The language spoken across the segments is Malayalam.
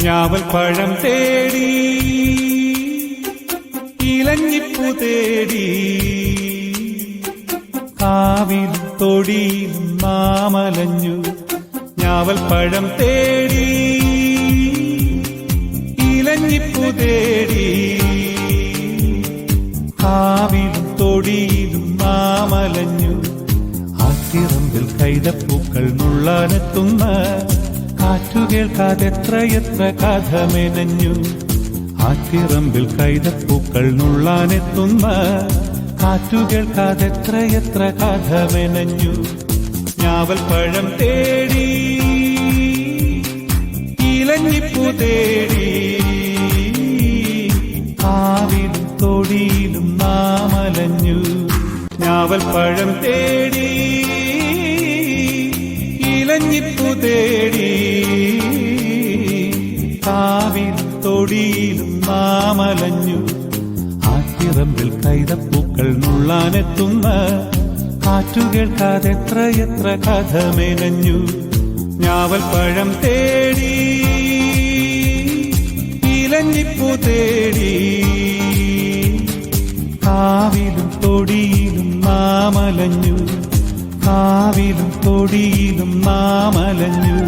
ഞാവൽപ്പഴം തേടി ഇലഞ്ഞിപ്പു തേടി കാവിൽ തൊടിയിൽ മാമലഞ്ഞു. ഞാവൽപ്പഴം തേടി ഇലഞ്ഞിപ്പു തേടി കാവിൽ തൊടിയിലും മാമലഞ്ഞു. ആത്തിറമ്പിൽ കൈതപ്പൂക്കൾ നുള്ളാനെത്തുന്ന കാറ്റു കേൾക്കാതെ എത്രയെത്ര കഥ മെനഞ്ഞു. ആത്തിറമ്പിൽ കൈതപ്പൂക്കൾ നുള്ളാനെത്തുന്ന കാറ്റു കേൾക്കാതെ എത്രയെത്ര കഥ മെനഞ്ഞു. ഞാവൽപ്പഴം തേടി ഇലഞ്ഞിപ്പു തേടി കാവിലും തൊടിയിലും നാമലഞ്ഞു. ഞാവൽപ്പഴം തേടി ഇലഞ്ഞിപ്പു തേടി കാവിലും തൊടിയിലും നാമലഞ്ഞു. ആത്തിറമ്പിൽ കൈതപ്പൂക്കൾ നുള്ളാനെത്തുന്ന കാറ്റു കേൾക്കാതെ എത്രയെത്ര കഥ മെനഞ്ഞു. ഞാവൽപ്പഴം തേടി ഇലഞ്ഞിപ്പു തേടി കാവിലും തൊടിയിലും നാമലഞ്ഞു. കാവിലും തൊടിയിലും നാമലഞ്ഞു.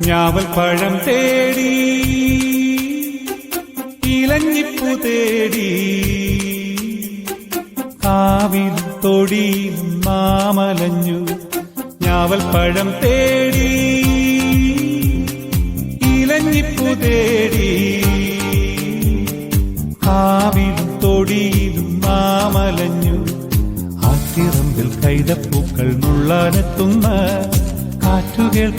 ഞാവൽപ്പഴം തേടി ഇലഞ്ഞിപ്പു തേടി കാവിലും തൊടിയിലും നാമലഞ്ഞു. ഞാവൽപ്പഴം തേടി ഇലഞ്ഞിപ്പു തേടി കാവിലും തൊടിയിലും നാമലഞ്ഞു. ആത്തിറമ്പിൽ കൈതപ്പൂക്കൾ നുള്ളാനെത്തുന്ന കാറ്റു കേൾക്ക